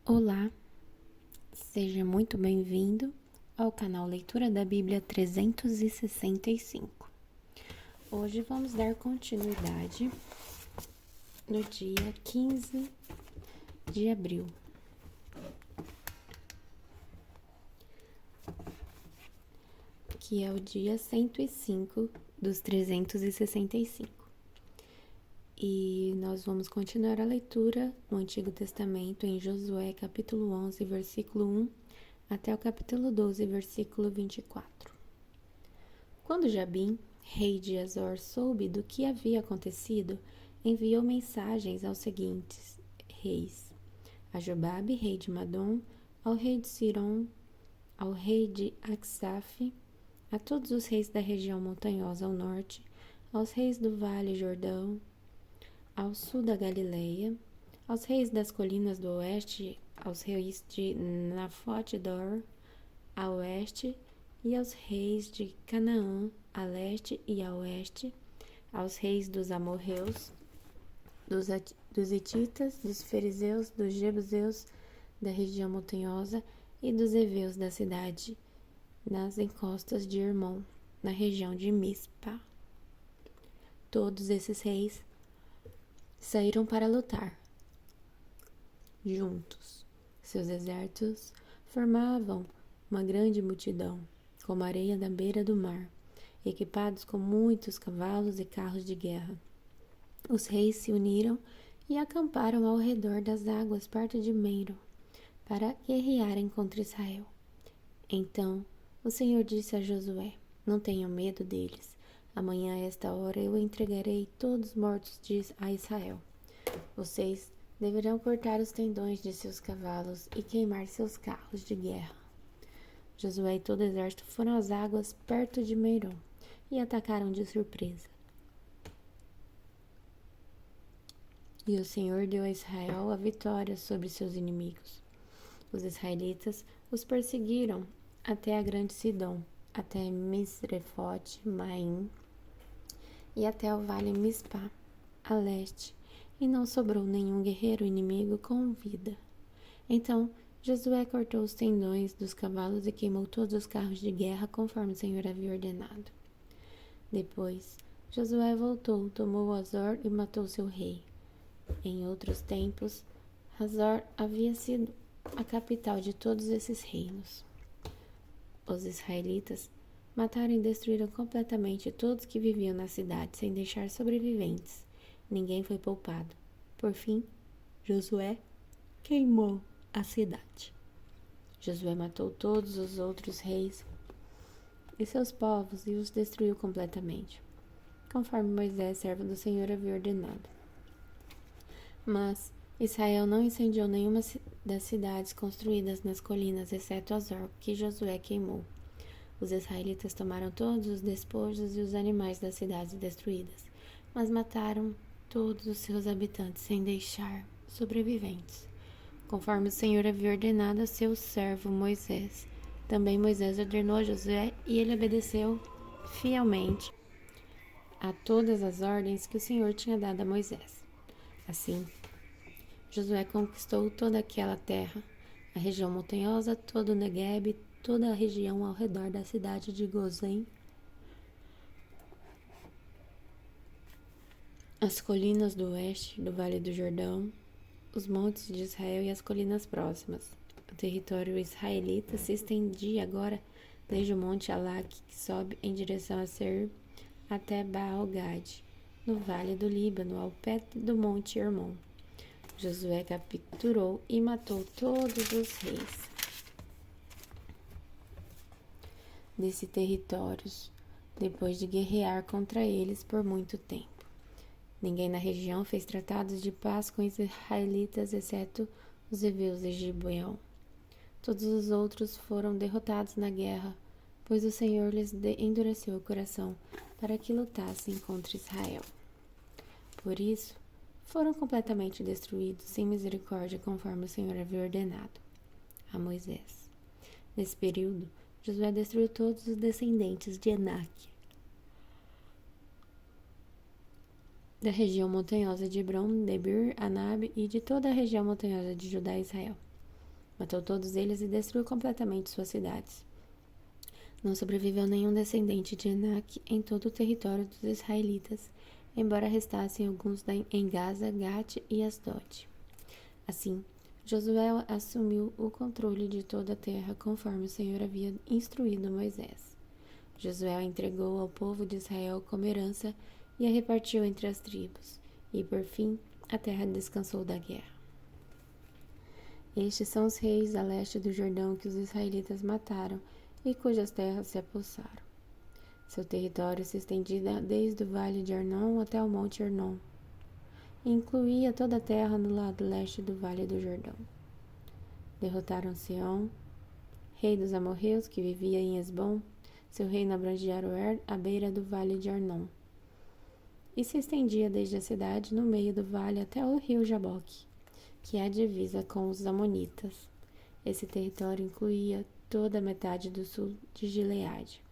Olá, seja muito bem-vindo ao canal Leitura da Bíblia 365. Hoje vamos dar continuidade no dia 15 de abril. Que é o dia 105 dos 365. E nós vamos continuar a leitura no Antigo Testamento em Josué, capítulo 11, versículo 1, até o capítulo 12, versículo 24. Quando Jabim, rei de Azor, soube do que havia acontecido, enviou mensagens aos seguintes reis: a Jobabe, rei de Madom, ao rei de Siron, ao rei de Acsaf, a todos os reis da região montanhosa ao norte, aos reis do Vale Jordão, ao sul da Galileia, aos reis das colinas do oeste, aos reis de Nafote-dor, a oeste, e aos reis de Canaã, a leste e a oeste, aos reis dos amorreus, dos hititas, dos fariseus, dos jebuseus, da região montanhosa e dos heveus da cidade, nas encostas de Hermon, na região de Mispa. Todos esses reis saíram para lutar juntos. Seus exércitos formavam uma grande multidão, como a areia da beira do mar, equipados com muitos cavalos e carros de guerra. Os reis se uniram e acamparam ao redor das águas perto de Meiro, para guerrearem contra Israel. Então o Senhor disse a Josué: não tenham medo deles. Amanhã, a esta hora, eu entregarei todos mortos a Israel. Vocês deverão cortar os tendões de seus cavalos e queimar seus carros de guerra. Josué e todo o exército foram às águas perto de Merom e atacaram de surpresa. E o Senhor deu a Israel a vitória sobre seus inimigos. Os israelitas os perseguiram até a grande Sidom, até Misrefote-Maim e até o vale Mispa, a leste, e não sobrou nenhum guerreiro inimigo com vida. Então Josué cortou os tendões dos cavalos e queimou todos os carros de guerra, conforme o Senhor havia ordenado. Depois Josué voltou, tomou Azor e matou seu rei. Em outros tempos, Azor havia sido a capital de todos esses reinos. Os israelitas mataram e destruíram completamente todos que viviam na cidade, sem deixar sobreviventes. Ninguém foi poupado. Por fim, Josué queimou a cidade. Josué matou todos os outros reis e seus povos e os destruiu completamente, conforme Moisés, servo do Senhor, havia ordenado. Mas Israel não incendiou nenhuma das cidades construídas nas colinas, exceto Azor, que Josué queimou. Os israelitas tomaram todos os despojos e os animais das cidades destruídas, mas mataram todos os seus habitantes sem deixar sobreviventes, conforme o Senhor havia ordenado a seu servo Moisés. Também Moisés ordenou a Josué e ele obedeceu fielmente a todas as ordens que o Senhor tinha dado a Moisés. Assim, Josué conquistou toda aquela terra, a região montanhosa, todo o Negueb, toda a região ao redor da cidade de Gozém, as colinas do oeste do Vale do Jordão, os montes de Israel e as colinas próximas. O território israelita se estendia agora desde o monte Alac, que sobe em direção a Seir, até Baal-Gade, no vale do Líbano, ao pé do monte Hermon. Josué capturou e matou todos os reis desses territórios, depois de guerrear contra eles por muito tempo. Ninguém na região fez tratados de paz com os israelitas, exceto os heveus de Gibeão. Todos os outros foram derrotados na guerra, pois o Senhor lhes endureceu o coração para que lutassem contra Israel. Por isso, foram completamente destruídos sem misericórdia, conforme o Senhor havia ordenado a Moisés. Nesse período, Josué destruiu todos os descendentes de Enac, da região montanhosa de Hebron, Debir, Anab e de toda a região montanhosa de Judá e Israel. Matou todos eles e destruiu completamente suas cidades. Não sobreviveu nenhum descendente de Enaque em todo o território dos israelitas, embora restassem alguns em Gaza, Gate e Asdod. Assim, Josué assumiu o controle de toda a terra conforme o Senhor havia instruído Moisés. Josué a entregou ao povo de Israel como herança e a repartiu entre as tribos, e por fim a terra descansou da guerra. Estes são os reis a leste do Jordão que os israelitas mataram e cujas terras se apossaram. Seu território se estendia desde o vale de Arnon até o monte Hernon, e incluía toda a terra no lado leste do vale do Jordão. Derrotaram Seom, rei dos amorreus, que vivia em Esbom. Seu reino abrangia Aroer, à beira do vale de Arnon, e se estendia desde a cidade no meio do vale até o rio Jaboque, que é a divisa com os amonitas. Esse território incluía toda a metade do sul de Gileade.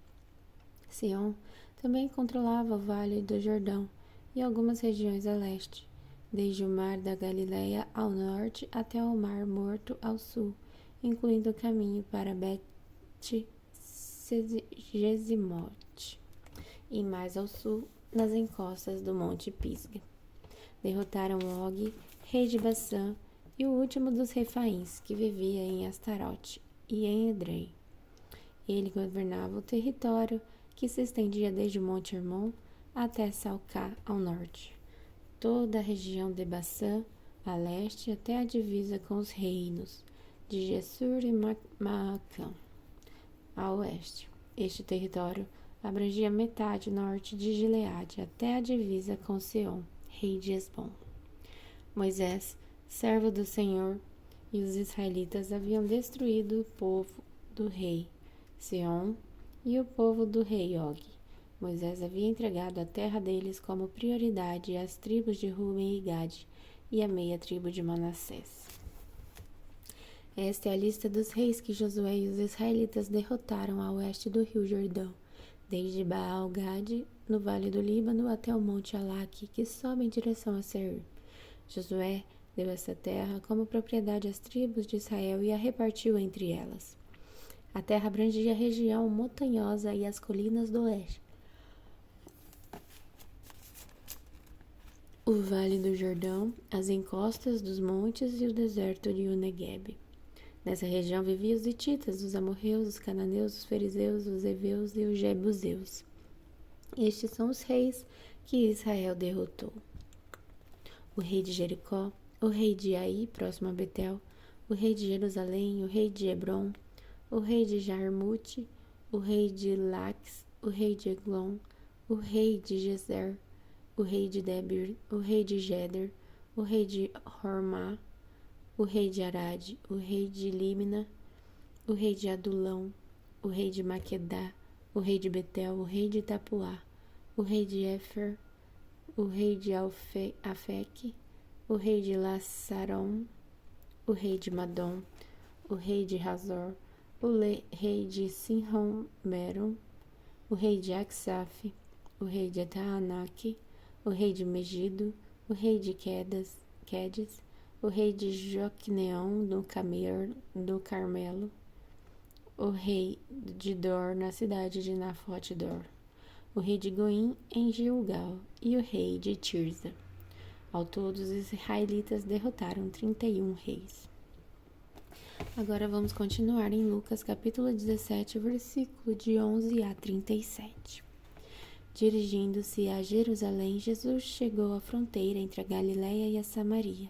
Seom também controlava o vale do Jordão e algumas regiões a leste, desde o mar da Galileia ao norte até o mar Morto ao sul, incluindo o caminho para Bet-Jesimote, e mais ao sul, nas encostas do monte Pisga. Derrotaram Og, rei de Bassã, e o último dos Refaíns, que vivia em Astarote e em Edrei. Ele governava o território que se estendia desde o monte Hermon até Salcá, ao norte, toda a região de Bassã, a leste, até a divisa com os reinos de Gessur e Maacã, a oeste. Este território abrangia metade norte de Gileade até a divisa com Seom, rei de Esbom. Moisés, servo do Senhor, e os israelitas haviam destruído o povo do rei Seom e o povo do rei Og. Moisés havia entregado a terra deles como prioridade às tribos de Ruben e Gade e a meia tribo de Manassés. Esta é a lista dos reis que Josué e os israelitas derrotaram a oeste do rio Jordão, desde Baal-Gade, no vale do Líbano, até o monte Alaque, que sobe em direção a Seir. Josué deu essa terra como propriedade às tribos de Israel e a repartiu entre elas. A terra abrangia a região montanhosa e as colinas do oeste, o vale do Jordão, as encostas dos montes e o deserto de Negueb. Nessa região viviam os hititas, os amorreus, os cananeus, os fariseus, os heveus e os jebuseus. Estes são os reis que Israel derrotou: o rei de Jericó, o rei de Ai, próximo a Betel, o rei de Jerusalém, o rei de Hebron, o rei de Jarmute, o rei de Laques, o rei de Eglon, o rei de Gezer, o rei de Debir, o rei de Geder, o rei de Hormá, o rei de Arade, o rei de Límina, o rei de Adulão, o rei de Maquedá, o rei de Betel, o rei de Tapuá, o rei de Éfer, o rei de Afeque, o rei de Lassaron, o rei de Madom, o rei de Razor, o rei de Sinron-Meron, o rei de Aksaf, o rei de Taanaque, o rei de Megido, o rei de Quedes, o rei de Joqueneão do Carmelo, o rei de Dor na cidade de Nafote-Dor, o rei de Goim em Gilgal e o rei de Tirza. Ao todo, os israelitas derrotaram 31 reis. Agora vamos continuar em Lucas capítulo 17, versículo de 11 a 37. Dirigindo-se a Jerusalém, Jesus chegou à fronteira entre a Galileia e a Samaria.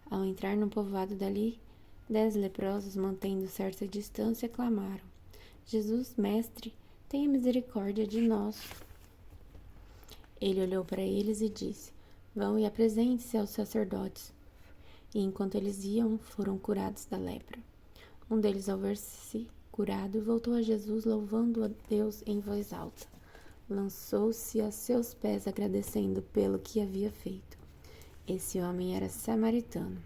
Ao entrar no povoado dali, 10 leprosos, mantendo certa distância, clamaram: Jesus, mestre, tenha misericórdia de nós. Ele olhou para eles e disse: Vão e apresentem-se aos sacerdotes. E enquanto eles iam, foram curados da lepra. Um deles, ao ver-se curado, voltou a Jesus, louvando a Deus em voz alta. Lançou-se a seus pés, agradecendo pelo que havia feito. Esse homem era samaritano.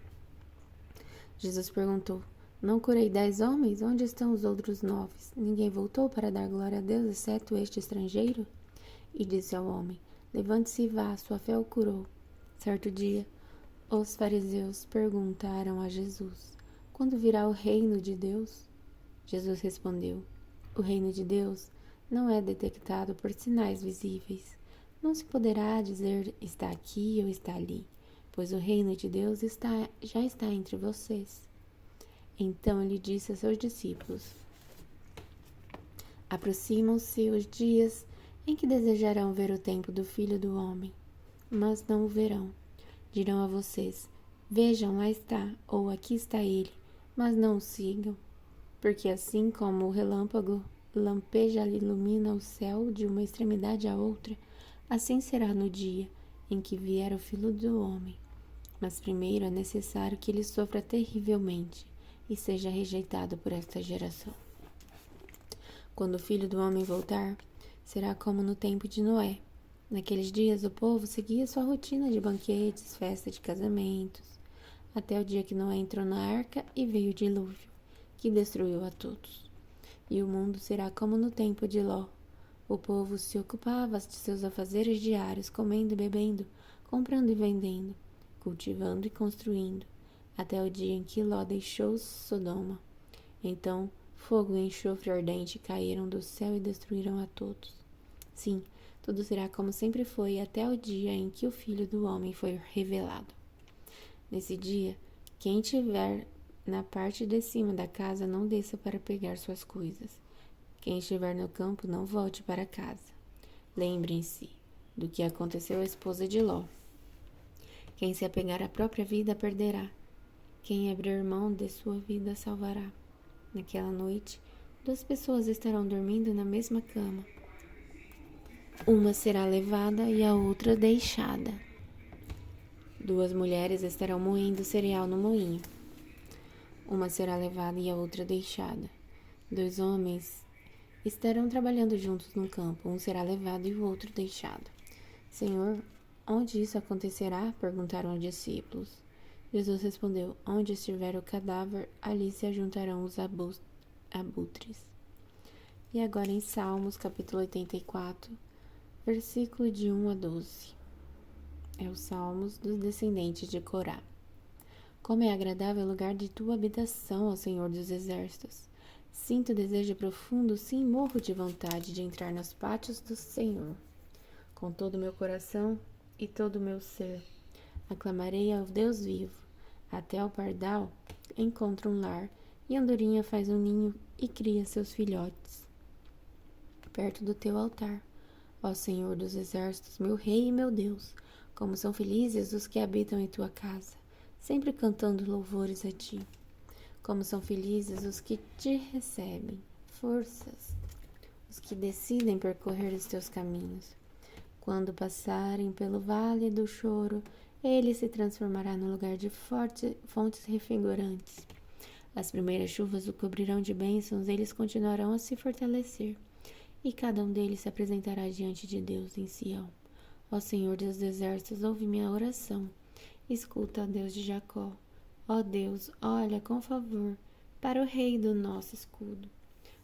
Jesus perguntou: Não curei 10 homens? Onde estão os outros 9? Ninguém voltou para dar glória a Deus, exceto este estrangeiro? E disse ao homem: Levante-se e vá, sua fé o curou. Certo dia, os fariseus perguntaram a Jesus: Quando virá o reino de Deus? Jesus respondeu: O reino de Deus não é detectado por sinais visíveis. Não se poderá dizer está aqui ou está ali, pois o reino de Deus já está entre vocês. Então ele disse a seus discípulos: Aproximam-se os dias em que desejarão ver o tempo do Filho do Homem, mas não o verão. Dirão a vocês: Vejam, lá está, ou aqui está ele, mas não o sigam. Porque assim como o relâmpago lampeja e ilumina o céu de uma extremidade à outra, assim será no dia em que vier o Filho do Homem. Mas primeiro é necessário que ele sofra terrivelmente e seja rejeitado por esta geração. Quando o Filho do Homem voltar, será como no tempo de Noé. Naqueles dias o povo seguia sua rotina de banquetes, festa de casamentos, até o dia que Noé entrou na arca e veio o dilúvio, que destruiu a todos. E o mundo será como no tempo de Ló. O povo se ocupava de seus afazeres diários, comendo e bebendo, comprando e vendendo, cultivando e construindo, até o dia em que Ló deixou Sodoma. Então, fogo e enxofre ardente caíram do céu e destruíram a todos. Sim, tudo será como sempre foi até o dia em que o Filho do Homem foi revelado. Nesse dia, quem estiver na parte de cima da casa não desça para pegar suas coisas. Quem estiver no campo não volte para casa. Lembrem-se do que aconteceu à esposa de Ló. Quem se apegar à própria vida perderá. Quem abrir mão de sua vida salvará. Naquela noite, 2 pessoas estarão dormindo na mesma cama. Uma será levada e a outra deixada. 2 mulheres estarão moendo cereal no moinho. Uma será levada e a outra deixada. 2 homens estarão trabalhando juntos no campo. Um será levado e o outro deixado. Senhor, onde isso acontecerá? Perguntaram os discípulos. Jesus respondeu: Onde estiver o cadáver, ali se ajuntarão os abutres. E agora em Salmos, capítulo 84, versículo de 1 a 12. É os Salmos dos descendentes de Corá. Como é agradável o lugar de tua habitação, ó Senhor dos exércitos. Sinto desejo profundo, sim, morro de vontade de entrar nos pátios do Senhor. Com todo o meu coração e todo o meu ser, aclamarei ao Deus vivo. Até o pardal encontra um lar, e a andorinha faz um ninho e cria seus filhotes. Perto do teu altar, ó Senhor dos exércitos, meu Rei e meu Deus, como são felizes os que habitam em tua casa, sempre cantando louvores a ti. Como são felizes os que te recebem, forças, os que decidem percorrer os teus caminhos. Quando passarem pelo vale do choro, ele se transformará no lugar de fontes revigorantes. As primeiras chuvas o cobrirão de bênçãos, eles continuarão a se fortalecer, e cada um deles se apresentará diante de Deus em Sião. Ó Senhor dos exércitos, ouve minha oração. Escuta, ó Deus de Jacó. Ó Deus, olha com favor para o Rei do nosso escudo.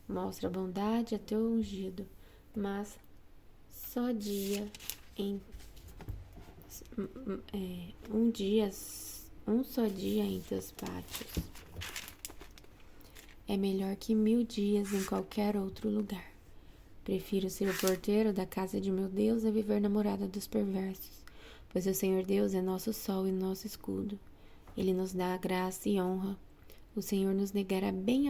Mostra bondade a teu ungido, mas um só dia em teus pátios é melhor que 1000 dias em qualquer outro lugar. Prefiro ser o porteiro da casa de meu Deus a viver na morada dos perversos, pois o Senhor Deus é nosso sol e nosso escudo. Ele nos dá graça e honra. O Senhor não negará bem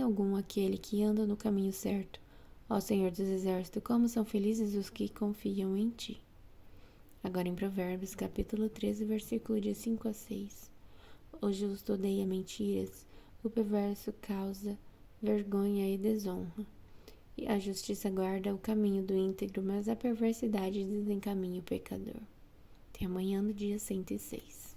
algum aquele que anda no caminho certo. Ó Senhor dos exércitos, como são felizes os que confiam em ti. Agora em Provérbios, capítulo 13, versículo de 5 a 6. O justo odeia mentiras, o perverso causa vergonha e desonra. E a justiça guarda o caminho do íntegro, mas a perversidade desencaminha o pecador. Até amanhã, no dia 106.